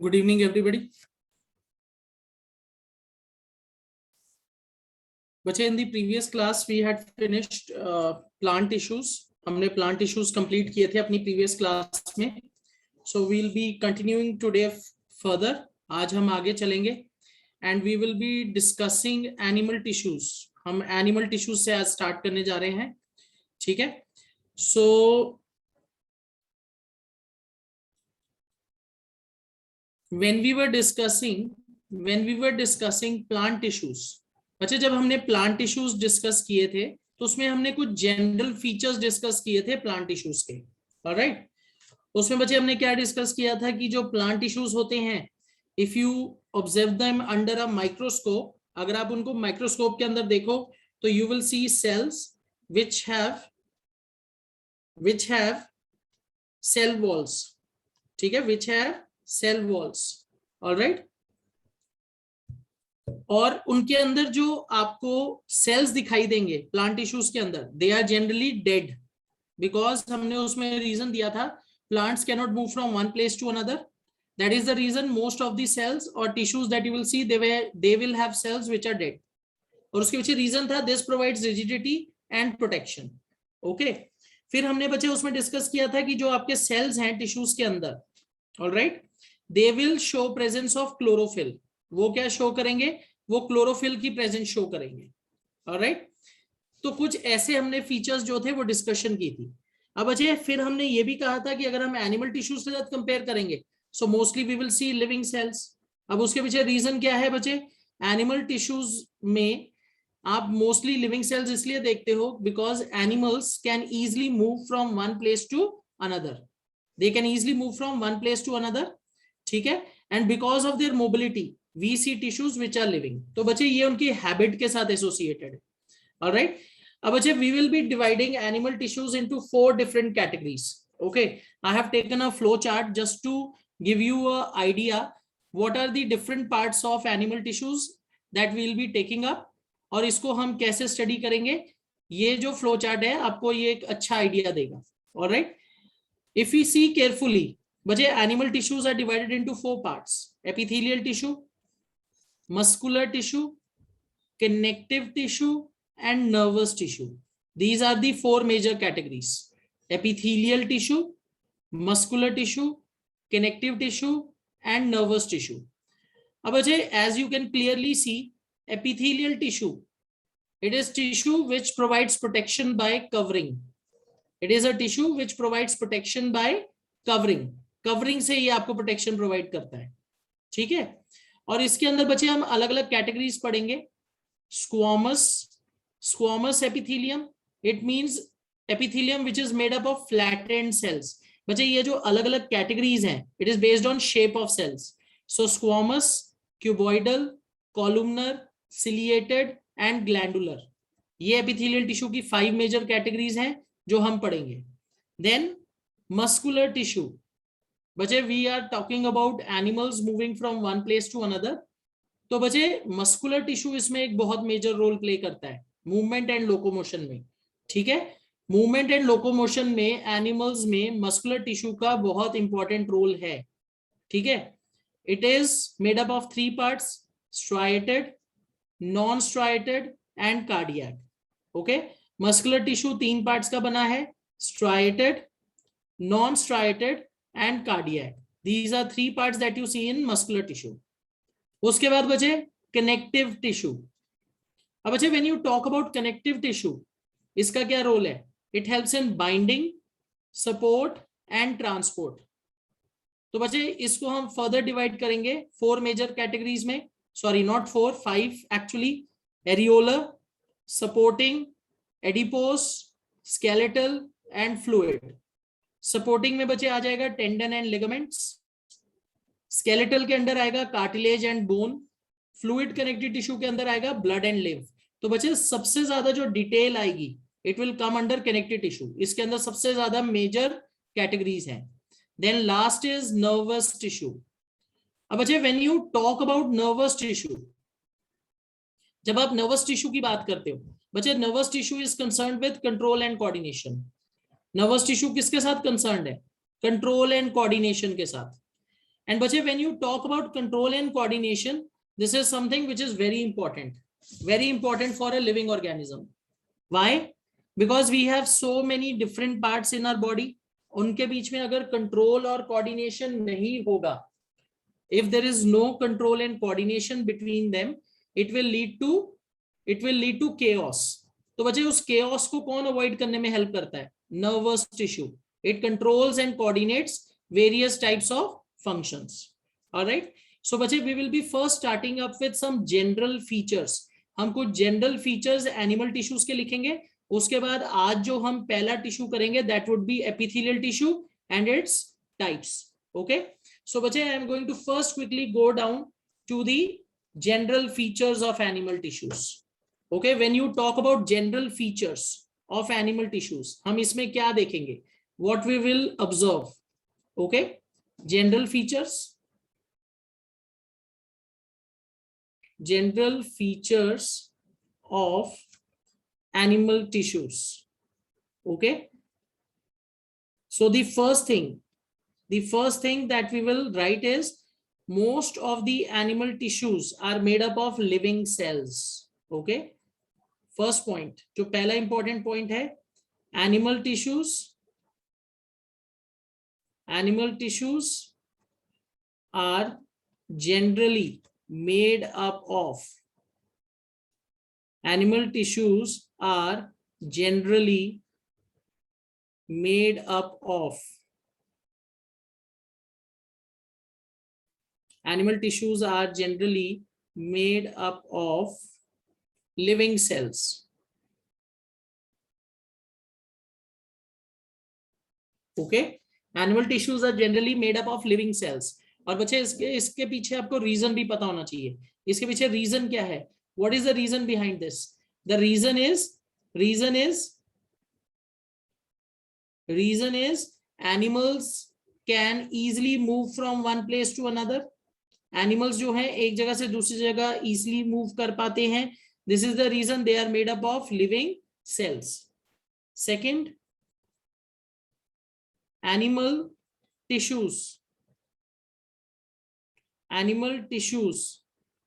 Good evening, everybody. बच्चे, in the previous class we had finished plant issues. हमने plant issues complete किए थे अपनी previous class में. So we'll be continuing today further. आज हम आगे चलेंगे and we will be discussing animal tissues. हम animal tissues से आज start करने जा रहे हैं. ठीक है? So when we were discussing plant tissues, अच्छा, जब हमने प्लांट टिश्यूज डिस्कस किए थे तो उसमें हमने कुछ जनरल फीचर्स डिस्कस किए थे प्लांट टिश्यूज के. ऑलराइट, उसमें बच्चे हमने क्या डिस्कस किया था कि जो प्लांट टिश्यूज होते हैं, if you observe them under a microscope, अगर आप उनको माइक्रोस्कोप के अंदर देखो तो you will see cells which have cell walls. ठीक है, which have cell walls. Alright, और उनके अंदर जो आपको सेल्स दिखाई देंगे प्लांट टिश्यूज के अंदर, they are generally dead, because हमने उसमें रीजन दिया था plants can not move from one place to another. That is the reason most of the cells और tissues that you will see they will have cells which are dead. और उसके पीछे reason था this provides rigidity and protection. Okay, फिर हमने बच्चे उसमें discuss किया था कि जो आपके सेल्स हैं टिश्यूज के अंदर, alright, they will show presence of chlorophyll. वो क्या शो करेंगे? वो क्लोरोफिल की प्रेजेंस शो करेंगे. ऑलराइट, तो कुछ ऐसे हमने फीचर्स जो थे वो डिस्कशन की थी. अब बच्चे फिर हमने ये भी कहा था कि अगर हम एनिमल टिश्यूज के साथ कंपेयर करेंगे so mostly we will see living cells. अब उसके पीछे रीजन क्या है बच्चे? एनिमल टिश्यूज में आप मोस्टली लिविंग सेल्स इसलिए देखते हो because animals can easily move from one place to another. They can easily move from one place to another. ठीक है, and because of their mobility we see tissues which are living. तो बच्चे ये उनकी habit के साथ associated है. Alright, अब बच्चे we will be dividing animal tissues into 4 different categories. Okay, I have taken a flow chart just to give you a idea what are the different parts of animal tissues that we will be taking up, और इसको हम कैसे study करेंगे. ये जो flow chart है आपको ये एक अच्छा आइडिया देगा. Alright, if we see carefully, बच्चे animal tissues are divided into 4 parts: epithelial tissue, muscular tissue, connective tissue and nervous tissue. These are the 4 major categories: epithelial tissue, muscular tissue, connective tissue and nervous tissue. अब बच्चे as you can clearly see, epithelial tissue, it is tissue which provides protection by covering. It is a tissue which provides protection by covering. Covering से ये आपको protection provide करता है. ठीक है, और इसके अंदर बच्चे हम अलग अलग कैटेगरीज पढ़ेंगे. Squamous epithelium, it means epithelium which is made up of flattened cells. बच्चे ये जो अलग अलग कैटेगरीज हैं, it is based on shape of cells. So squamous, cuboidal, columnar, ciliated and glandular, ये एपिथेलियल टिश्यू की 5 मेजर कैटेगरीज हैं जो हम पढ़ेंगे. देन मस्कुलर टिश्यू, बच्चे we are talking about animals moving from one place to another. तो बच्चे muscular tissue इसमें एक बहुत मेजर रोल प्ले करता है मूवमेंट एंड लोकोमोशन में. ठीक है, मूवमेंट एंड लोकोमोशन में एनिमल्स में मस्कुलर टिश्यू का बहुत इंपॉर्टेंट रोल है. ठीक है, it is made up of 3 parts: striated, non striated and cardiac. Okay, muscular tissue 3 parts का बना है: striated, non striated and cardiac. These are 3 parts that you see in muscular tissue. उसके बाद बचे connective tissue. अब बचे when you talk about connective tissue, इसका क्या रोल है? It helps in binding, support and transport. तो बचे इसको हम further divide करेंगे 4 major categories में. Sorry, not 4, 5 actually. Areolar, supporting, adipose, skeletal and fluid. Supporting में बच्चे आ जाएगा टेंडन एंड लिगामेंट्स. स्केलेटल के अंदर आएगा cartilage and bone. Fluid connective tissue के अंदर आएगा ब्लड एंड लिम्फ. तो बच्चे सबसे ज्यादा जो डिटेल आएगी it will come under connective tissue. इसके अंदर सबसे ज्यादा मेजर कैटेगरीज हैं. Then last is nervous tissue. अब बच्चे when you talk about nervous tissue, जब आप नर्वस टिश्यू की बात करते हो बच्चे, nervous tissue is concerned with control and coordination. Nervous tissue किसके साथ कंसर्न्ड है? कंट्रोल एंड कोऑर्डिनेशन के साथ. And बच्चे, when you talk about control and coordination, this is something which is very important for a living organism. Why? Because we have so many different parts in our body. उनके बीच में अगर control और coordination नहीं होगा, if there is no control and coordination between them, it will lead to chaos. तो बच्चे, उस chaos को कौन avoid करने में help करता है? Nervous tissue. It controls and coordinates various types of functions. All right. So बच्चे, we will be first starting up with some general features. हम कुछ general features animal tissues के लिखेंगे. उसके बाद आज जो हम पहला टिश्यू करेंगे, that would be epithelial tissue and its types. Okay. So बच्चे, I am going to first quickly go down to the general features of animal tissues. Okay. When you talk about general features of animal tissues, हम इसमें क्या देखेंगे? What we will observe? Okay. General features. General features of animal tissues. Okay. So the first thing that we will write is most of the animal tissues are made up of living cells. Okay. First point, जो पहला important point है, animal tissues are generally made up of animal tissues are generally made up of living cells. Okay. Animal tissues are generally made up of living cells. और बच्चे, इसके पीछे आपको reason भी पता होना चाहिए. इसके पीछे रीजन क्या है? What is the reason behind this? The reason is animals can easily move from one place to another. Animals जो हैं एक जगह से दूसरी जगह easily move कर पाते हैं. This is the reason they are made up of living cells. Second, animal tissues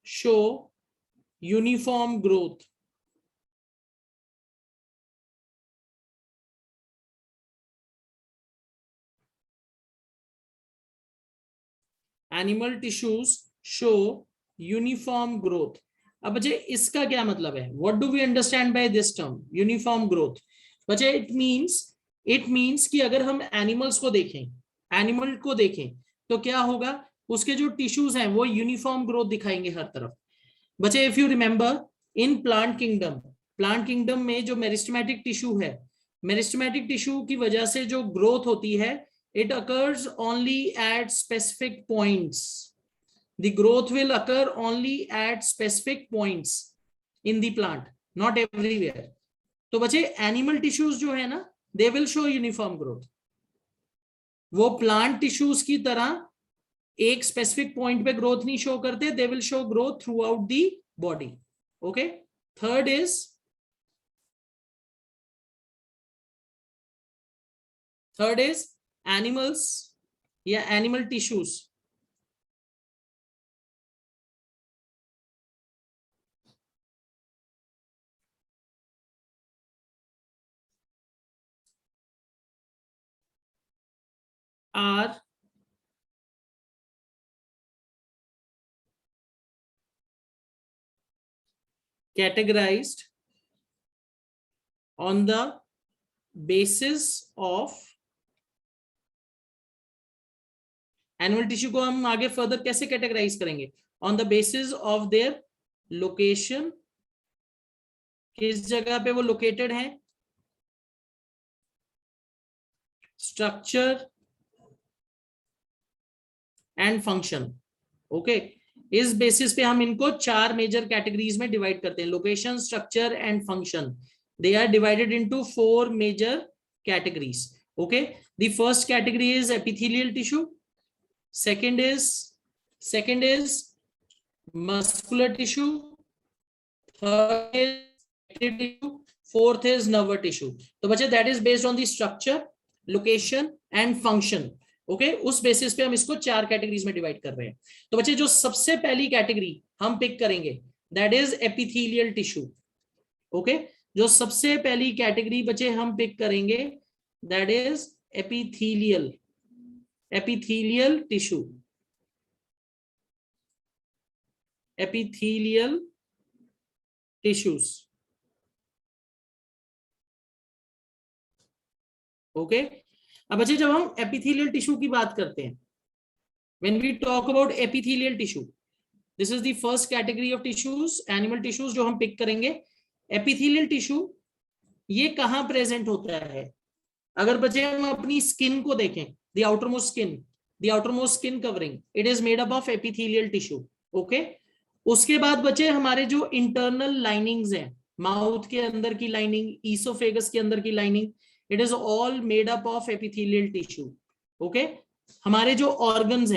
show uniform growth. Animal tissues show uniform growth. अब बच्चे, इसका क्या मतलब है? What do we understand by this term uniform growth? बच्चे, it means कि अगर हम animal को देखें तो क्या होगा? उसके जो टिश्यूज हैं वो यूनिफॉर्म ग्रोथ दिखाएंगे हर तरफ. बच्चे, if you remember in plant kingdom में जो मेरिस्टेमेटिक टिश्यू है, मेरिस्टेमेटिक टिश्यू की वजह से जो ग्रोथ होती है, it occurs only at specific points. The growth will occur only at specific points in the plant, not everywhere. तो बच्चे, एनिमल टिश्यूज जो है ना, they will show uniform growth. वो प्लांट टिश्यूज की तरह एक स्पेसिफिक पॉइंट पे ग्रोथ नहीं शो करते. They will show growth throughout the body. Okay. Third is animals या animal tissues are categorized on the basis of animal tissue को हम आगे फर्दर कैसे कैटेगराइज करेंगे? On the basis of their location, किस जगह पे वो लोकेटेड है, स्ट्रक्चर एंड फंक्शन. ओके. इस बेसिस पे हम इनको 4 मेजर कैटेगरीज में डिवाइड करते हैं. Location, structure and function. They are divided into 4 major categories. Okay. The first category is epithelial tissue. Second is muscular tissue. Third is connective tissue. Fourth is nerve tissue. तो बच्चे, that is based on the structure, location and function. Okay उस basis पे हम इसको 4 categories में divide कर रहे हैं। तो बच्चे जो सबसे पहली कैटेगरी हम पिक करेंगे that is epithelial tissue. Okay जो सबसे पहली कैटेगरी बच्चे हम पिक करेंगे that is epithelial tissue. Epithelial tissues. Okay अब बच्चे जब हम एपिथेलियल टिश्यू की बात करते हैं, when we talk about epithelial tissue, this is the first category of tissues, animal tissues जो हम पिक करेंगे। एपिथेलियल टिश्यू ये कहां प्रेजेंट होता है? अगर बच्चे हम अपनी स्किन को देखें, the outermost skin covering, it is made up of epithelial tissue. Okay उसके बाद बच्चे हमारे जो इंटरनल लाइनिंग्स हैं, माउथ के अंदर की लाइनिंग, ईसोफेगस के अंदर की lining, it is all made up of epithelial tissue. Okay हमारे जो ऑर्गन्स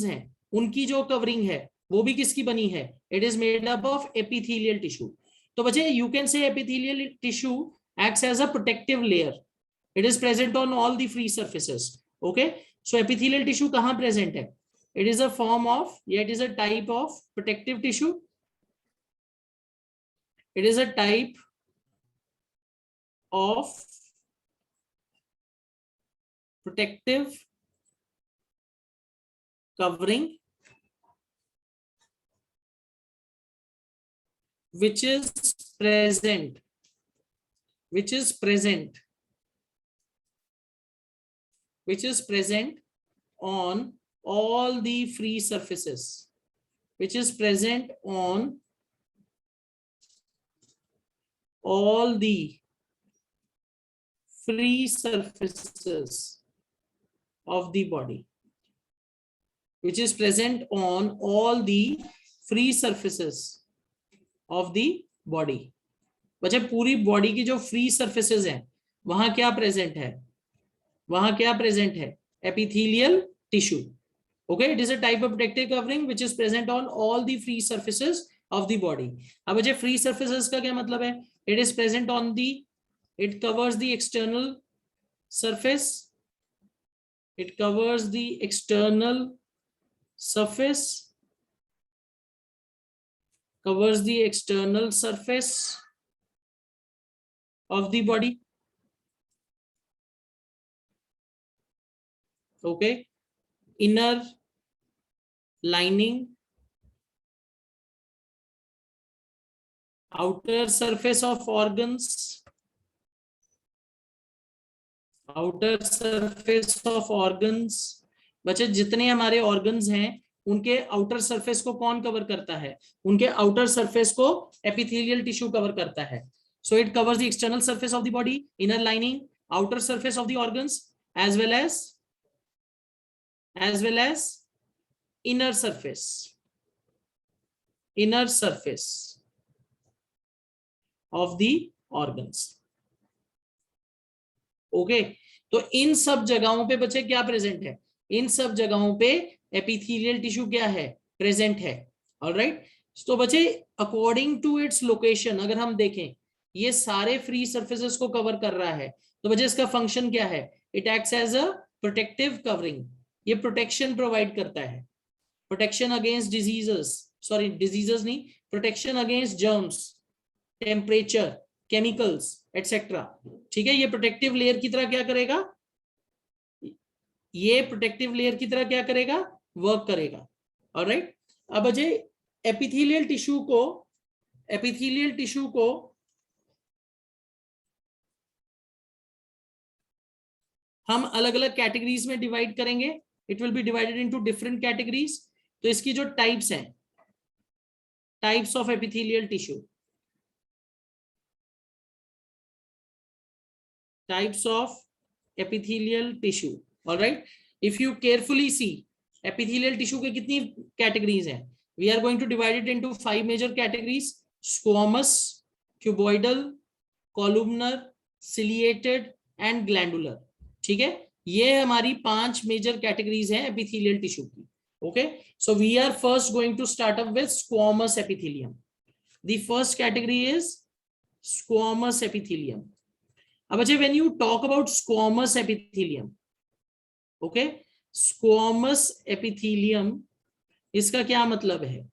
हैं उनकी जो कवरिंग है वो भी किसकी बनी है? It is made up of epithelial tissue. तो बच्चे you can say epithelial tissue acts as a protective layer. It is present on all the free surfaces. Okay, so epithelial tissue कहाँ present है? It is a form of, it is a type of protective tissue. It is a type of protective covering which is present on all the free surfaces, which is present on all the free surfaces of the body, which is present on all the free surfaces of the body। बच्चे पूरी body की जो free surfaces हैं वहां क्या present है? Epithelial tissue. Okay it is a type of protective covering which is present on all the free surfaces of the body. अब बच्चे फ्री सरफेसेस का क्या मतलब है? It is present on the, it covers the external surface, it covers the external surface of the body। okay inner lining, outer surface of organs, बच्चे जितने हमारे organs हैं उनके आउटर सरफेस को कौन कवर करता है? उनके आउटर सरफेस को एपिथेलियल टिश्यू कवर करता है। So it covers the external surface of the body, inner lining, outer surface of the organs, as well as inner surface of the organs। Okay तो इन सब जगहों पे बच्चे क्या प्रेजेंट है? इन सब जगहों पे एपिथेलियल टिश्यू क्या है? प्रेजेंट है। ऑलराइट तो बच्चे अकॉर्डिंग टू इट्स लोकेशन अगर हम देखें ये सारे फ्री सरफेसेस को कवर कर रहा है, तो बच्चे इसका फंक्शन क्या है? It acts as a protective covering. ये प्रोटेक्शन प्रोवाइड करता है, प्रोटेक्शन अगेंस्ट डिजीजेस नहीं, protection against germs, temperature, chemicals etcetera. ठीक है ये प्रोटेक्टिव लेयर की तरह क्या करेगा? वर्क करेगा। ऑलराइट अब अजय एपिथेलियल टिश्यू को हम अलग अलग कैटेगरीज में डिवाइड करेंगे। It will be divided into different categories. तो इसकी जो टाइप्स हैं, types of epithelial tissue, types of epithelial tissue। all right if you carefully see epithelial tissue के कितनी categories हैं? we are going to divide it into 5 major categories: squamous, cuboidal, columnar, ciliated and glandular। ठीक है ये हमारी 5 major categories हैं epithelial tissue की। okay so we are first going to start up with squamous epithelium। the first category is squamous epithelium। अब बच्चे when you talk about squamous epithelium, okay, squamous epithelium, इसका क्या मतलब है?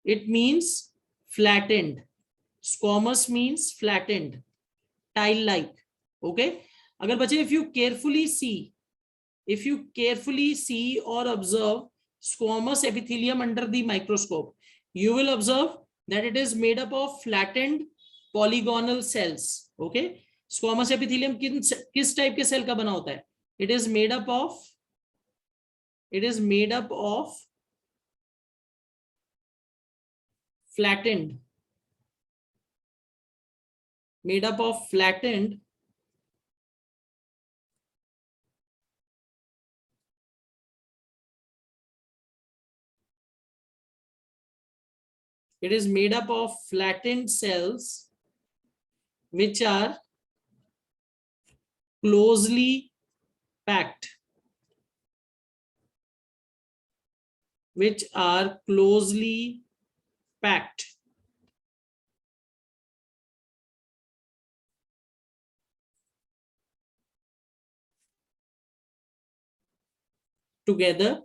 It means flattened. Squamous means flattened, tile like. Okay, अगर बच्चे if you carefully see or observe squamous epithelium under the microscope, you will observe that it is made up of flattened polygonal cells. Okay, squamous epithelium किस type के cell का बना होता है? it is made up of flattened it is made up of flattened cells which are closely packed together.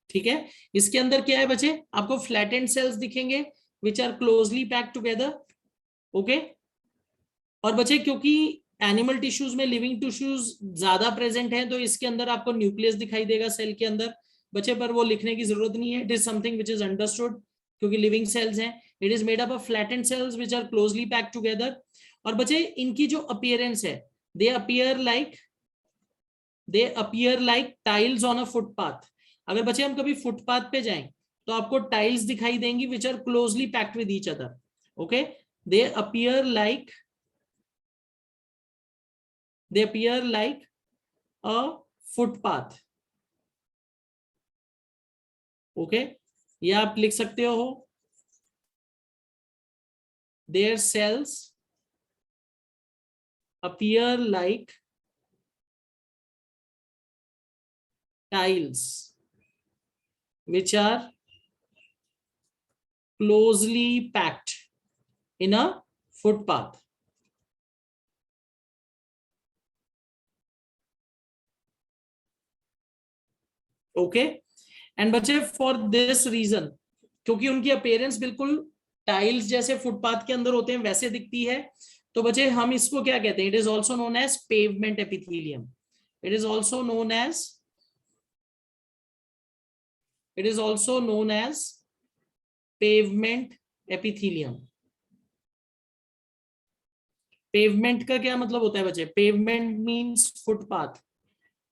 ठीक है, इसके अंदर क्या है बच्चे? आपको फ्लैटेंड सेल्स दिखेंगे which are closely packed together. Okay, और बच्चे क्योंकि एनिमल टिश्यूज में लिविंग टिश्यूज ज्यादा प्रेजेंट है तो इसके अंदर आपको न्यूक्लियस दिखाई देगा सेल के अंदर बच्चे, पर वो लिखने की जरूरत नहीं है. It is something which is understood क्योंकि लिविंग सेल्स हैं. It is made up of flattened cells which are closely packed together. और बच्चे इनकी जो अपीयरेंस है, they appear like tiles on a footpath. अगर बच्चे हम कभी फुटपाथ पे जाएं तो आपको टाइल्स दिखाई देंगी which are closely packed with each other. Okay, they appear like a footpath. Okay, या आप लिख सकते हो their cells appear like tiles which are closely packed in a footpath. Okay, and बच्चे फॉर दिस रीजन, क्योंकि उनकी appearance बिल्कुल tiles जैसे फुटपाथ के अंदर होते हैं वैसे दिखती है, तो बच्चे हम इसको क्या कहते हैं? It is also known as pavement epithelium. It is also known as pavement epithelium. Pavement का क्या मतलब होता है बच्चे? Pavement means footpath.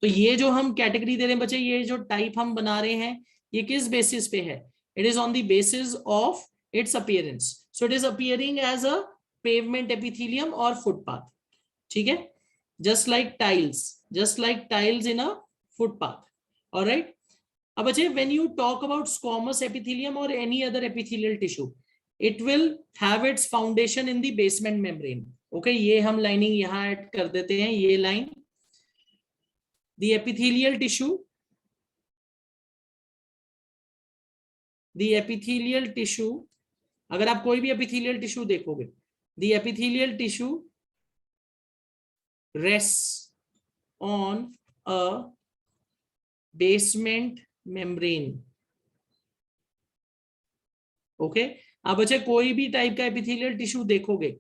तो ये जो हम कैटेगरी दे रहे हैं बच्चे, ये जो टाइप हम बना रहे हैं, ये किस बेसिस पे है? It is on the basis of its appearance. So it is appearing as a pavement epithelium और फुटपाथ. ठीक है, just like tiles in a footpath. Alright, अब बच्चे when you talk about squamous epithelium और any other epithelial tissue, it will have its foundation in the basement membrane. Okay, ये हम lining यहां add कर देते हैं, ये लाइन. The epithelial tissue, अगर आप कोई भी epithelial tissue देखोगे, the epithelial tissue rests on a basement membrane. Okay, अब बच्चे कोई भी टाइप का epithelial tissue देखोगे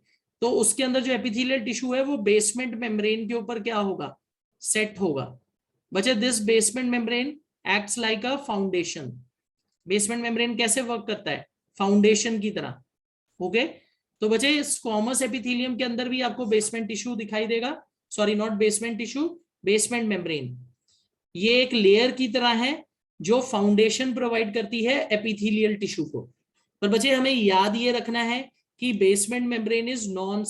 तो उसके अंदर जो epithelial tissue है वो बेसमेंट मेम्ब्रेन के ऊपर क्या होगा? सेट होगा. बच्चे this basement membrane acts like a foundation. Basement membrane कैसे वर्क करता है? फाउंडेशन की तरह. ओके, तो बच्चे स्क्वामस एपिथेलियम के अंदर भी आपको बेसमेंट टिश्यू दिखाई देगा. Sorry, not basement tissue, basement membrane. ये एक लेयर की तरह है जो फाउंडेशन प्रोवाइड करती है एपिथेलियल टिश्यू को. पर बच्चे हमें याद ये रखना है कि basement membrane is non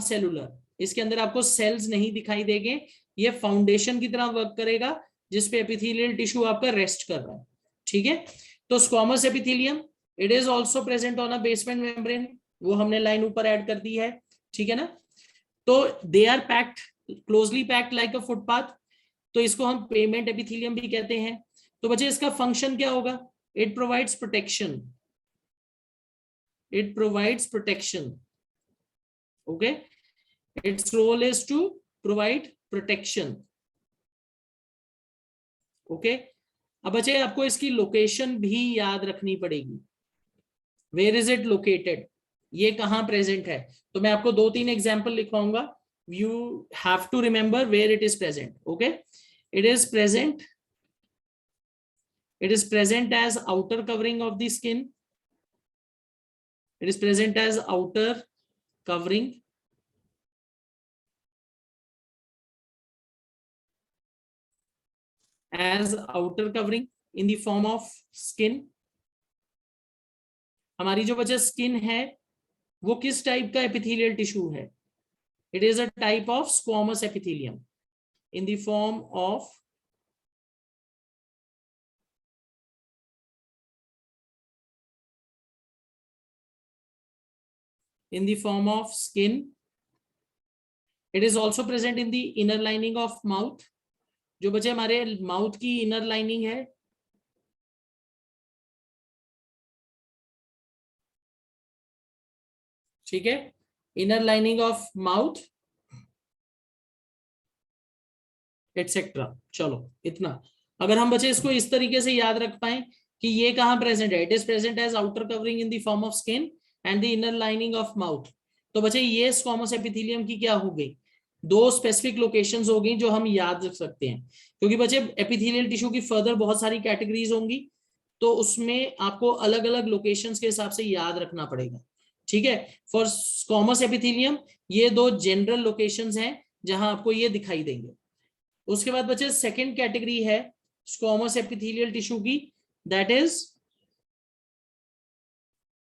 cellular. इसके अंदर आपको सेल्स नहीं दिखाई देंगे. ये फाउंडेशन की तरह वर्क करेगा जिसपे एपिथेलियल टिश्यू आपका रेस्ट कर रहा है. ठीक है, तो squamous epithelium it is also present on a basement membrane. वो हमने लाइन ऊपर ऐड कर दी है. ठीक है ना, तो they are packed, closely packed like a footpath. तो इसको हम पेवमेंट एपिथेलियम भी कहते हैं. तो बच्चे इसका फंक्शन क्या होगा? It provides protection. Okay, its role is to provide protection. Okay, अब बच्चे आपको इसकी लोकेशन भी याद रखनी पड़ेगी। वेयर इज इट लोकेटेड, ये कहां प्रेजेंट है। तो मैं आपको 2-3 एग्जाम्पल लिखवाऊंगा, you have to remember where it is present. Okay, it is present, it is present as outer covering of the skin, it is present as outer covering, as outer covering in the form of skin। हमारी जो बच्चा skin है वो किस type का epithelial tissue है, it is a type of squamous epithelium in the form of skin। it is also present in the inner lining of mouth, जो बच्चे हमारे माउथ की इनर लाइनिंग है, ठीक है, inner lining of mouth etcetera. चलो इतना, अगर हम बच्चे इसको इस तरीके से याद रख पाए कि ये कहां प्रेजेंट है, it is present as outer covering in the form of skin and the inner lining of mouth. तो बच्चे ये स्क्वामस एपिथेलियम की क्या हो गई, 2 स्पेसिफिक लोकेशंस हो गई जो हम याद रख सकते हैं। क्योंकि बच्चे एपिथेलियल टिश्यू की फर्दर बहुत सारी कैटेगरीज होंगी, तो उसमें आपको अलग अलग लोकेशंस के हिसाब से याद रखना पड़ेगा, ठीक है। फॉर स्क्वामस एपिथेलियम ये 2 जनरल लोकेशंस हैं जहां आपको ये दिखाई देंगे। उसके बाद बच्चे सेकंड कैटेगरी है स्क्वामस एपिथेलियल टिश्यू की, दैट इज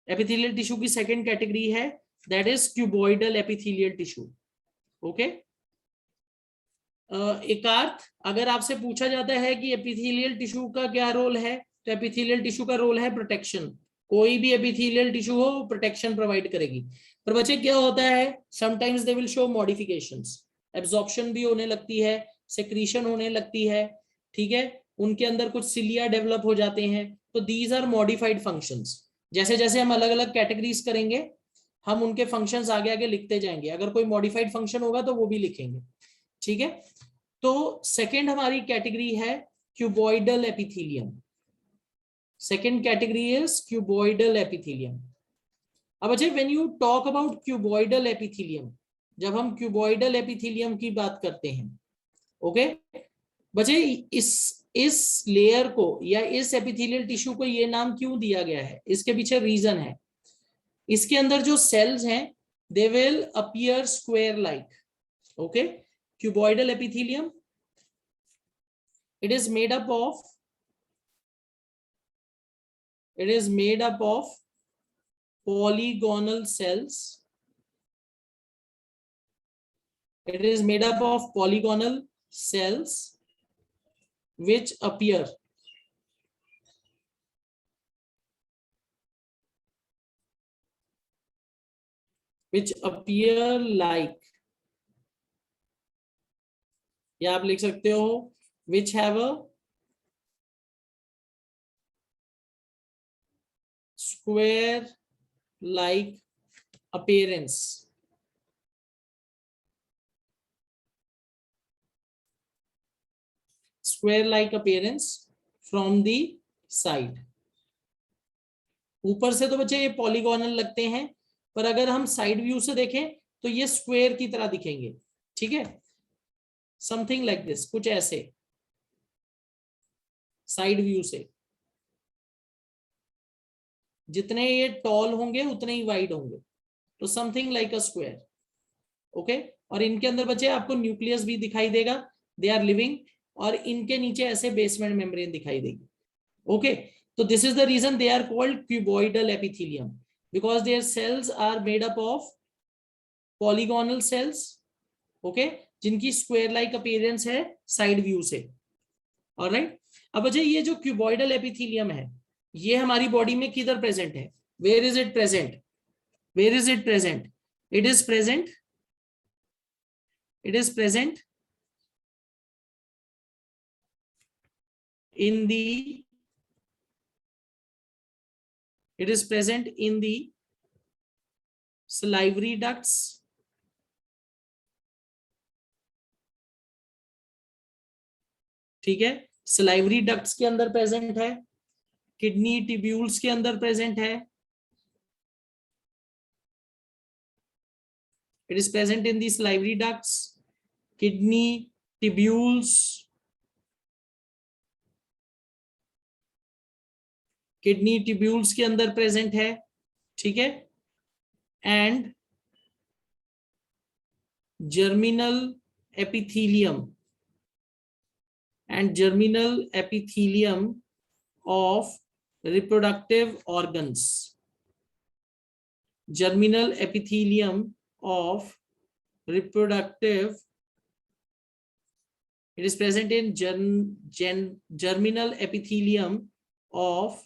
एपिथेलियल टिश्यू की सेकंड कैटेगरी है that is cuboidal epithelial tissue. Okay, एकार्थ अगर आपसे पूछा जाता है कि एपिथेलियल टिश्यू का क्या रोल है, तो एपिथेलियल टिश्यू का रोल है प्रोटेक्शन। कोई भी एपिथेलियल टिश्यू हो प्रोटेक्शन प्रोवाइड करेगी। पर बच्चे क्या होता है, sometimes they will show modifications, absorption भी होने लगती है, सेक्रीशन होने लगती है, ठीक है, उनके अंदर कुछ सिलिया डेवलप हो जाते हैं, तो दीज आर मॉडिफाइड फंक्शंस। जैसे जैसे हम अलग अलग कैटेगरीज करेंगे हम उनके फंक्शंस आगे आगे लिखते जाएंगे, अगर कोई मॉडिफाइड फंक्शन होगा तो वो भी लिखेंगे, ठीक है। तो सेकंड हमारी कैटेगरी है cuboidal epithelium, second category is cuboidal epithelium. अब अच्छा, when you talk about cuboidal epithelium, जब हम क्यूबॉइडल एपिथेलियम की बात करते हैं, ओके बच्चे, इस लेयर को या इस एपिथेलियल टिश्यू को ये नाम क्यों दिया गया है, इसके पीछे रीजन है। इसके अंदर जो सेल्स हैं दे will appear square like. Okay, cuboidal epithelium, it is made up of polygonal cells, it is made up of polygonal cells which appear like, या आप लिख सकते हो which have a square like appearance, square like appearance from the side। ऊपर से तो बच्चे ये पॉलीगोनल लगते हैं, पर अगर हम साइड व्यू से देखें तो ये स्क्वायर की तरह दिखेंगे, ठीक है, समथिंग लाइक दिस, कुछ ऐसे साइड व्यू से। जितने ये टॉल होंगे उतने ही वाइड होंगे, तो something like a square. Okay, और इनके अंदर बच्चे आपको न्यूक्लियस भी दिखाई देगा, दे आर लिविंग, और इनके नीचे ऐसे बेसमेंट मेम्ब्रेन दिखाई देगी। ओके, तो this is the reason they are called cuboidal epithelium, because their cells are made up of polygonal cells, okay, जिनकी स्क्वायर लाइक अपीयरेंस है साइड व्यू से। ऑलराइट, अब बच्चे ये जो क्यूबॉइडल एपिथेलियम है ये हमारी बॉडी में किधर प्रेजेंट है, where is it present, where is it present, it is present, it is present in the salivary ducts, ठीक है, सलाइवरी डक्ट्स के अंदर प्रेजेंट है, किडनी ट्यूब्यूल्स के अंदर प्रेजेंट है, it is present in the salivary ducts, kidney tubules, kidney tubules के अंदर प्रेजेंट है, ठीक है, and germinal epithelium and germinal epithelium of reproductive organs, germinal epithelium of reproductive, it is present in germinal epithelium of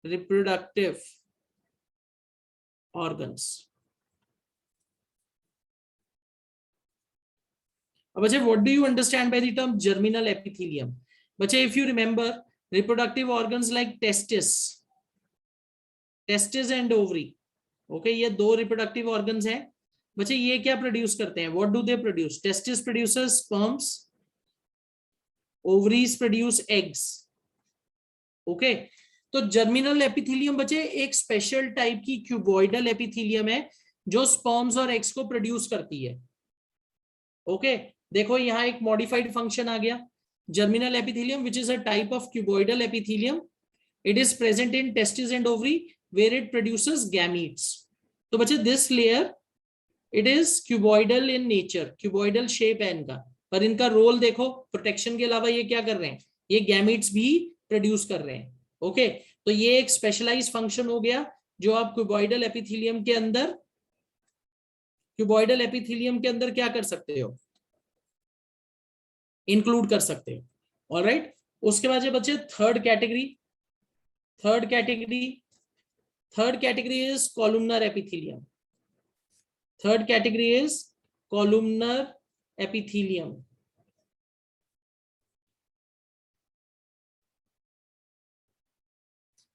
reproductive organs. बच्चे what do you understand by the term germinal epithelium? बच्चे if you remember reproductive organs like testis and ovary, okay, ये दो reproductive organs हैं बच्चे, ये क्या produce करते हैं? what do they produce? testis produces sperms, ovaries produce eggs, okay. तो जर्मिनल एपिथेलियम बच्चे एक स्पेशल टाइप की क्यूबॉइडल एपिथेलियम है जो स्पर्म्स और एग्स को प्रोड्यूस करती है, ओके। देखो यहाँ एक मॉडिफाइड फंक्शन आ गया, germinal epithelium which is a type of cuboidal epithelium, it is present in testis and ovary where it produces gametes. तो बच्चे this layer it is cuboidal in nature, cuboidal shape है इनका, पर इनका role देखो, protection के अलावा ये क्या कर रहे हैं? ये गैमीट्स भी प्रोड्यूस कर रहे हैं, ओके। तो ये एक स्पेशलाइज फंक्शन हो गया जो आप क्यूबॉइडल एपिथेलियम के अंदर, क्यूबॉइडल एपिथेलियम के अंदर क्या कर सकते हो? इंक्लूड कर सकते हो, ऑलराइट। उसके बाद बच्चे third category is columnar epithelium, third category is columnar epithelium.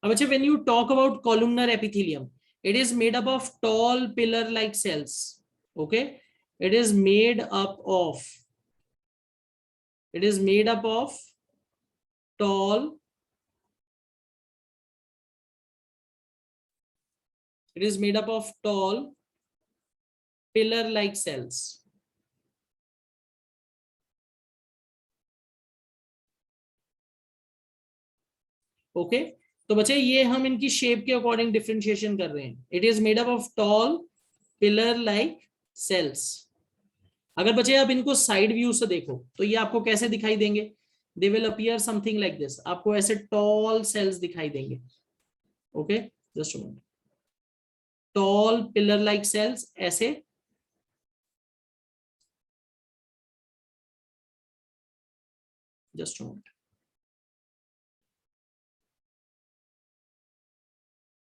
अब बच्चे when you talk about columnar epithelium, it is made up of tall pillar like cells, okay, it is made up of tall, it is made up of tall pillar like cells, okay। तो बच्चे ये हम इनकी shape के according differentiation कर रहे हैं, it is made up of tall pillar like cells. अगर बच्चे आप इनको साइड व्यू से देखो तो ये आपको कैसे दिखाई देंगे? They will appear something like this, आपको ऐसे टॉल सेल्स दिखाई देंगे, okay, just a minute, tall pillar like cells ऐसे, just a minute,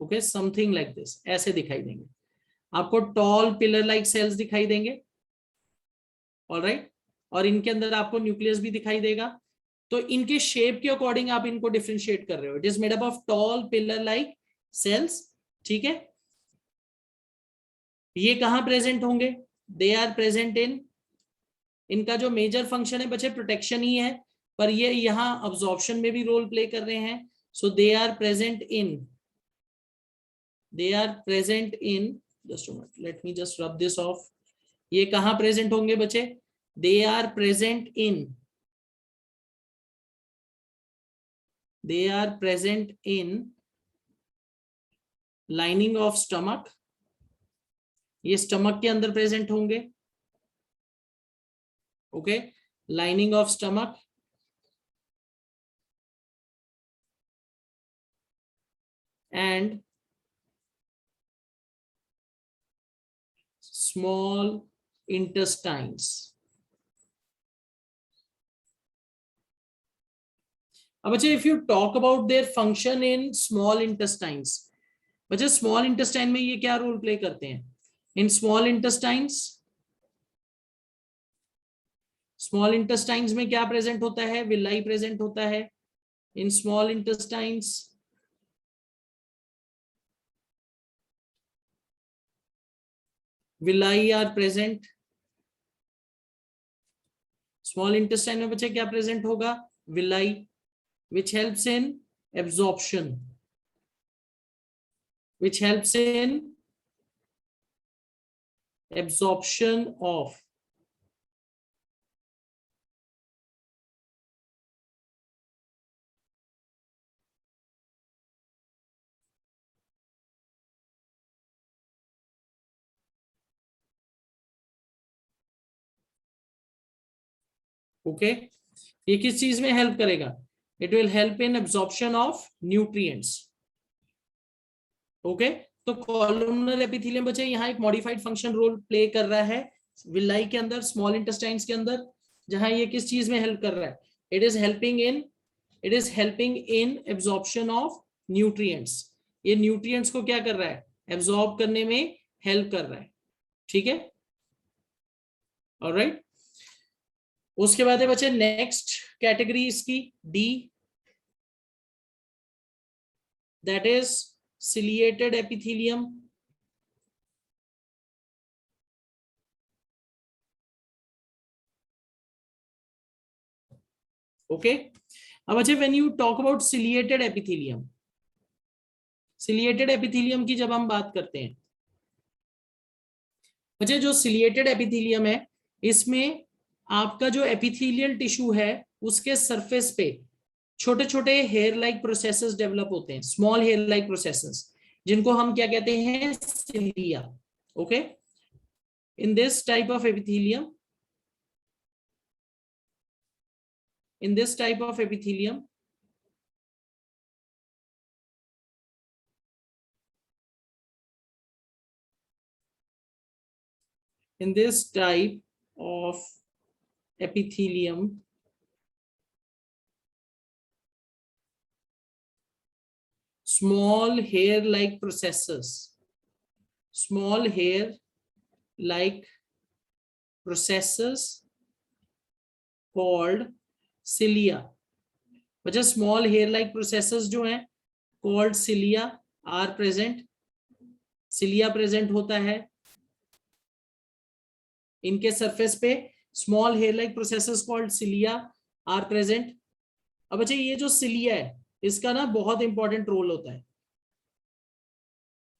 okay, something like this, ऐसे दिखाई देंगे आपको, टॉल पिलर लाइक सेल्स दिखाई देंगे, ऑलराइट। और इनके अंदर आपको न्यूक्लियस भी दिखाई देगा। तो इनके शेप के अकॉर्डिंग आप इनको डिफरेंशिएट कर रहे हो, it is made up of tall pillar like cells, ठीक है। ये कहां प्रेजेंट होंगे? दे आर प्रेजेंट इन, इनका जो मेजर फंक्शन है बच्चे प्रोटेक्शन ही है, पर ये यहाँ अब्जॉर्प्शन में भी रोल प्ले कर रहे हैं। So they are present in, just a minute, let me just rub this off. ये कहां प्रेजेंट होंगे बच्चे? They are present in lining of stomach, ये स्टमक के अंदर प्रेजेंट होंगे, okay, lining of stomach and small intestines. अब बच्चे if you talk about their function in small intestines, बच्चे स्मॉल इंटेस्टाइन में ये क्या रोल प्ले करते हैं? इन स्मॉल इंटेस्टाइन्स में क्या प्रेजेंट होता है? विलाई प्रेजेंट होता है इन small intestines, villi are present, small intestine में बच्चे क्या प्रेजेंट होगा? Villi, which helps in absorption, which helps in absorption of okay ये किस चीज में हेल्प करेगा? It will help in absorption of nutrients. Okay तो कॉलमनर एपिथेलियम बच्चे यहाँ एक मॉडिफाइड फंक्शन रोल प्ले कर रहा है विलाई के अंदर, स्मॉल इंटेस्टाइन्स के अंदर, जहां ये किस चीज में हेल्प कर रहा है? It is helping in absorption of nutrients. ये न्यूट्रिएंट्स को क्या कर रहा है? एब्जॉर्ब करने में हेल्प कर रहा है। ठीक है, ऑलराइट। उसके बाद है बच्चे नेक्स्ट कैटेगरी इसकी D, that is ciliated epithelium. Okay अब बच्चे when you talk about ciliated epithelium, ciliated epithelium की जब हम बात करते हैं बच्चे, जो सिलिएटेड एपिथेलियम है इसमें आपका जो एपिथेलियल टिश्यू है उसके सरफेस पे छोटे छोटे हेयर लाइक प्रोसेसेस डेवलप होते हैं, स्मॉल हेयर लाइक प्रोसेसेस, जिनको हम क्या कहते हैं? Cilia. Okay in this type of epithelium, in this type of epithelium in this type of epithelium small hair like processes, small hair like processes called cilia। बच्चा small hair like processes जो हैं called cilia are present, cilia present होता है इनके surface पे, small hair like processes called cilia are present. अब बच्चे ये जो सिलिया है इसका ना बहुत इंपॉर्टेंट रोल होता है।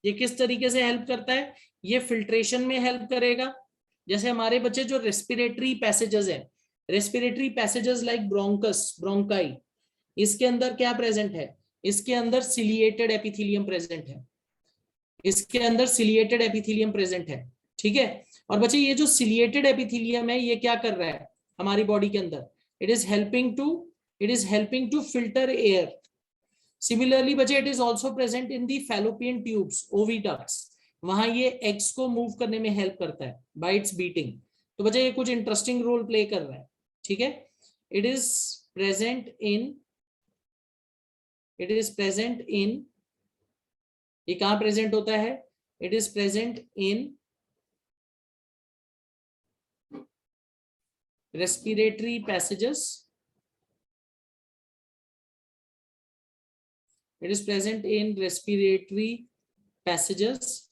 ये किस तरीके से हेल्प करता है? ये फिल्ट्रेशन में हेल्प करेगा। जैसे हमारे बच्चे जो रेस्पिरेटरी पैसेजेस है, respiratory passages like bronchus, bronchi, इसके अंदर क्या प्रेजेंट है? इसके अंदर सिलिएटेड एपिथेलियम प्रेजेंट है, इसके अंदर सिलिएटेड एपिथेलियम प्रेजेंट है। ठीक है, और बच्चे ये जो सिलिएटेड एपिथेलियम है ये क्या कर रहा है हमारी बॉडी के अंदर? It is helping to filter air. Similarly बच्चे it is also present in the fallopian tubes, oviducts, वहां ये एग्स को मूव करने में हेल्प करता है बाय इट्स बीटिंग। तो बच्चे ये कुछ इंटरेस्टिंग रोल प्ले कर रहा है। ठीक है, इट इज प्रेजेंट इन ये कहां प्रेजेंट होता है? It is present in respiratory passages, it is present in respiratory passages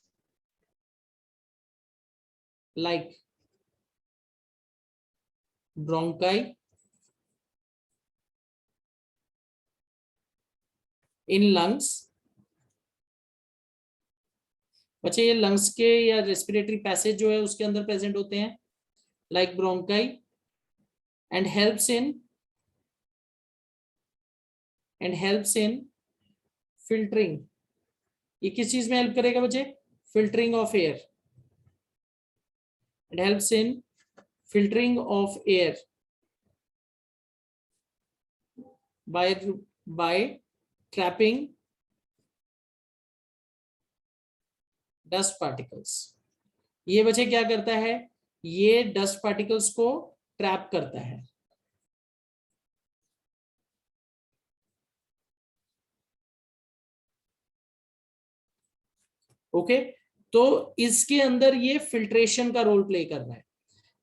like bronchi, in lungs। बच्चे ये लंग्स के या रेस्पिरेटरी पैसेज जो है उसके अंदर प्रेजेंट होते हैं like bronchi, and helps in filtering. ये किस चीज में हेल्प करेगा बच्चे? Filtering of air. It helps in filtering of air by trapping dust particles. ये बच्चे क्या करता है? ये डस्ट पार्टिकल्स को ट्रैप करता है। ओके तो इसके अंदर ये फिल्ट्रेशन का रोल प्ले कर रहा है।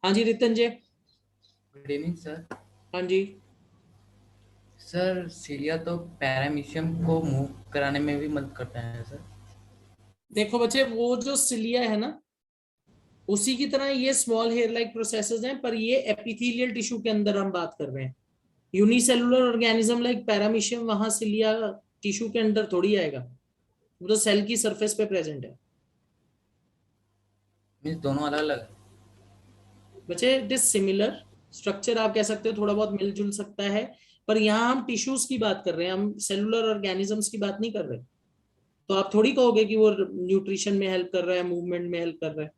हाँ जी रितंजय। Good evening sir. हाँ जी सर सिलिया तो पैरामीशियम को मूव कराने में भी मदद करता है सर। देखो बच्चे वो जो सिलिया है ना, उसी की तरह ये स्मॉल हेयर लाइक प्रोसेसेस हैं, पर ये एपिथेलियल टिश्यू के अंदर हम बात कर रहे हैं। यूनिसेलुलर ऑर्गेनिज्म लाइक पैरामीशियम वहां सिलिया टिश्यू के अंदर थोड़ी आएगा, वो तो सेल की सरफेस पे प्रेजेंट है। मीन्स दोनों अलग अलग है। बच्चे इट इज सिमिलर स्ट्रक्चर, आप कह सकते हो थोड़ा बहुत मिलजुल सकता है, पर यहाँ हम टिश्यूज की बात कर रहे हैं, हम सेलुलर ऑर्गेनिजम्स की बात नहीं कर रहे। तो आप थोड़ी कहोगे कि वो न्यूट्रिशन में हेल्प कर रहा है, मूवमेंट में हेल्प कर रहा है।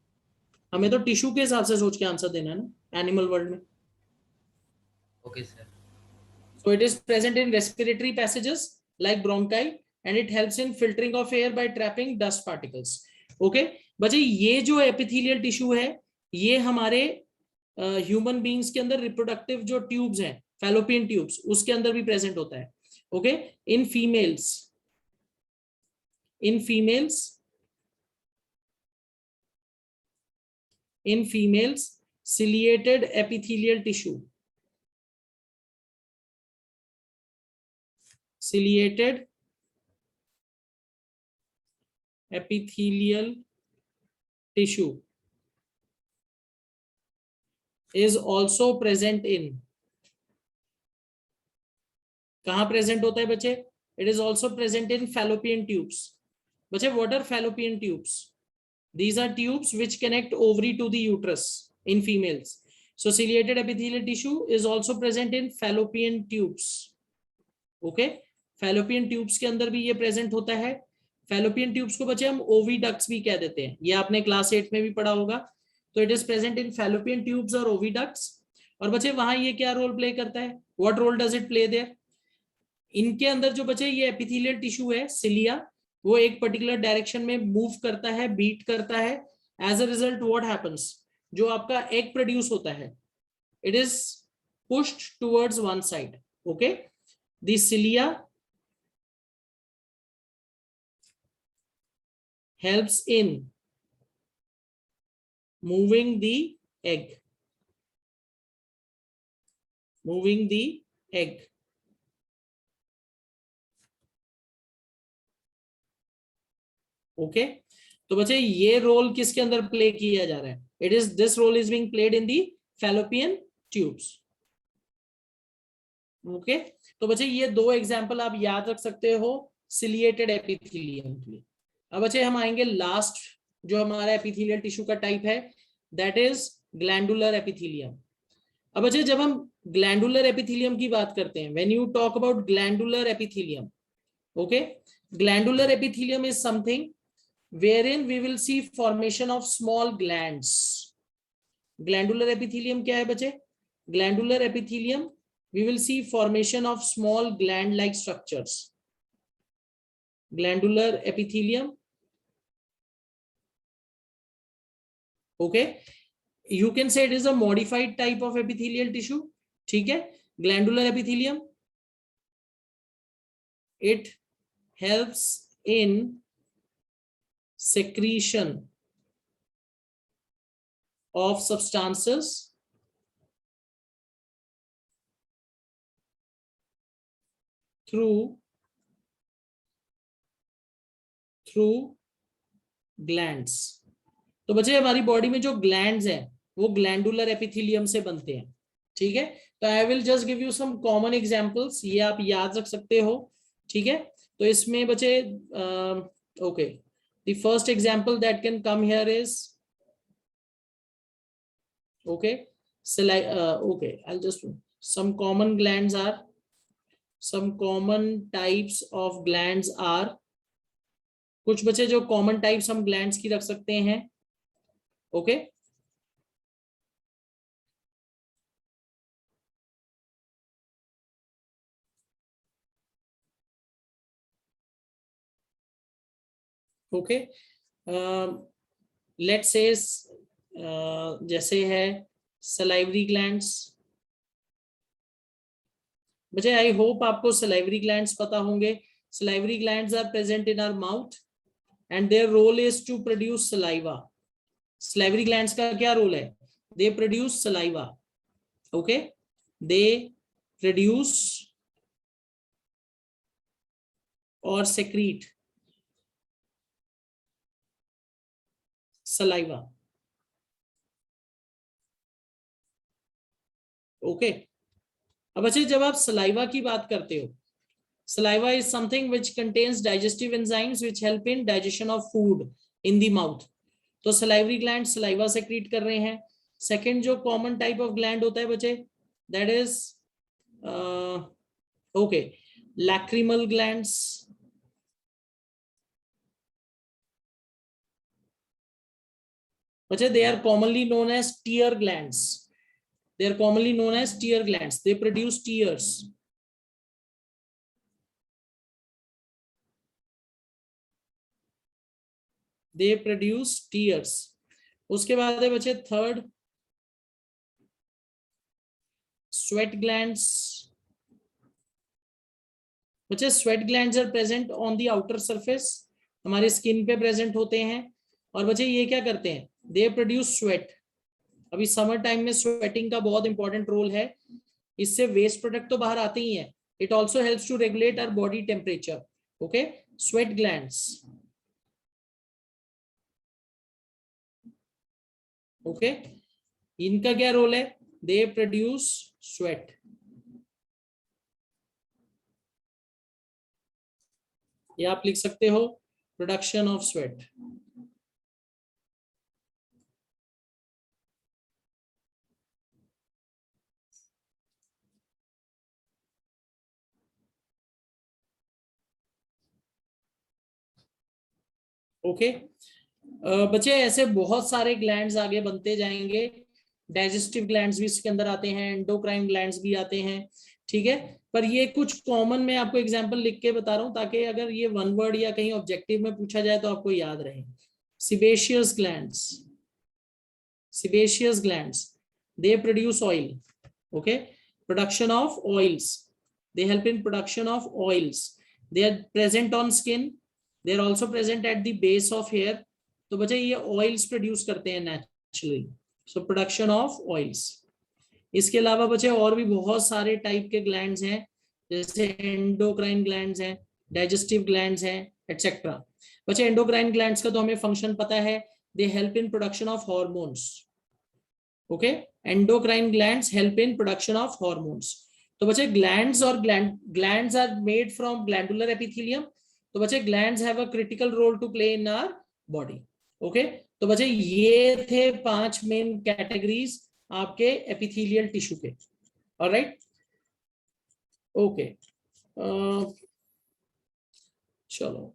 हमें तो टिश्यू के हिसाब से सोच के आंसर देना है ना, एनिमल वर्ल्ड में। Okay sir. So it is present in respiratory passages like bronchi and it helps in filtering of air by trapping dust particles. Okay, बच्चे ये जो एपिथेलियल टिश्यू है ये हमारे ह्यूमन बींग्स के अंदर रिप्रोडक्टिव जो ट्यूब्स हैं, फैलोपियन ट्यूब्स, उसके अंदर भी प्रेजेंट होता है। Okay, in females, in females, in females ciliated epithelial tissue, ciliated epithelial tissue is also present in, कहां प्रेजेंट होता है बच्चे? It is also present in fallopian tubes. बच्चे what are fallopian tubes? These are tubes which connect ovary to the uterus in females. So ciliated epithelial tissue is also present in fallopian tubes. Okay, fallopian tubes के अंदर भी ये present होता है। fallopian tubes को बच्चे हम oviducts भी कह देते हैं, ये आपने क्लास 8 में भी पढ़ा होगा। तो it is present in fallopian tubes और oviducts। और बच्चे वहां ये क्या रोल प्ले करता है? What role does it play there? इनके अंदर जो बच्चे ये एपिथेलियल टिश्यू है सिलिया, वो एक पर्टिकुलर डायरेक्शन में मूव करता है, बीट करता है। As a result what happens, जो आपका एग प्रोड्यूस होता है it is pushed towards one side. Okay, the cilia helps in moving the egg, moving the egg. Okay, तो बच्चे ये रोल किसके अंदर प्ले किया जा रहा है? It is this role is being played in the fallopian tubes. Okay, तो बच्चे ये दो एग्जांपल आप याद रख सकते हो सिलिएटेड एपिथेलियम के लिए। अब बच्चे हम आएंगे लास्ट जो हमारा एपिथेलियल टिश्यू का टाइप है, दैट इज ग्लैंडुलर एपिथेलियम। अब बच्चे जब हम ग्लैंडुलर एपिथेलियम की बात करते हैं, when you talk about glandular epithelium, okay, glandular epithelium is something wherein we will see formation of small glands. Glandular epithelium क्या है बच्चे? Glandular epithelium we will see formation of small gland like structures. Glandular epithelium, okay, you can say it is a modified type of epithelial tissue. ठीक है, glandular epithelium it helps in secretion of substances through glands। तो बच्चे हमारी body में जो glands हैं वो glandular epithelium से बनते हैं। ठीक है, तो I will just give you some common examples, ये आप याद रख सकते हो। ठीक है, तो इसमें बच्चे okay, the first example that can come here is okay okay, I'll just some common glands are, some common types of glands are, कुछ बच्चे जो कॉमन टाइप्स हम ग्लैंड्स की रख सकते हैं। ओके, ओके, लेट्स से जैसे है सलाइवरी ग्लैंड्स। बच्चे आई होप आपको सलाइवरी ग्लैंड्स पता होंगे। Salivary glands are present in our mouth and their role is to produce saliva. Salivary glands का क्या रोल है? They produce saliva. Okay, they produce और सेक्रीट सलाइवा। ओके। अब अच्छा, जब आप सलाइवा की बात करते हो, saliva is something which contains digestive enzymes which help in digestion of food in the mouth. तो salivary gland saliva secrete कर रहे हैं. सेकेंड जो कॉमन टाइप ऑफ ग्लैंड होता है बच्चे, that is okay lacrimal glands. बच्चे they are commonly known as tear glands. They are commonly known as tear glands. They produce tears. They produce tears. उसके बाद है बच्चे थर्ड sweat glands. बच्चे sweat glands are present on the outer surface. हमारे skin पे present होते हैं. और बच्चे ये क्या करते हैं, दे प्रोड्यूस स्वेट. अभी समर टाइम में स्वेटिंग का बहुत इंपॉर्टेंट रोल है. इससे वेस्ट प्रोडक्ट तो बाहर आते ही हैं. It also helps to regulate our body temperature. Okay, sweat glands. Okay, इनका क्या रोल है, दे प्रोड्यूस स्वेट. ये आप लिख सकते हो, प्रोडक्शन ऑफ स्वेट. ओके बच्चे, ऐसे बहुत सारे ग्लैंड्स आगे बनते जाएंगे. डाइजेस्टिव ग्लैंड्स भी इसके अंदर आते हैं, एंडोक्राइन ग्लैंड्स भी आते हैं. ठीक है, पर ये कुछ कॉमन मैं आपको एग्जांपल लिख के बता रहा हूं ताकि अगर ये वन वर्ड या कहीं ऑब्जेक्टिव में पूछा जाए तो आपको याद रहे. sebaceous glands. Sebaceous glands, they produce oil. Okay, production of oils. They help in production of oils. They are present on skin. They are also present at the base of hair. तो बच्चे ये oils produce करते हैं naturally. So production of oils. इसके अलावा बच्चे और भी बहुत सारे टाइप के ग्लैंड्स हैं, जैसे एंडोक्राइन ग्लैंड्स हैं, डाइजेस्टिव ग्लैंड्स हैं, एटसेट्रा. बच्चे एंडोक्राइन ग्लैंड्स का तो हमें फंक्शन पता है, they help in production of hormones. Okay, endocrine glands help in production of hormones. तो बच्चे ग्लैंड्स और glands are made from glandular epithelium. तो बच्चे glands have a critical role to play in our body. Okay, तो बच्चे ये थे 5 main categories आपके एपिथेलियल टिश्यू के. ऑलराइट, ओके, चलो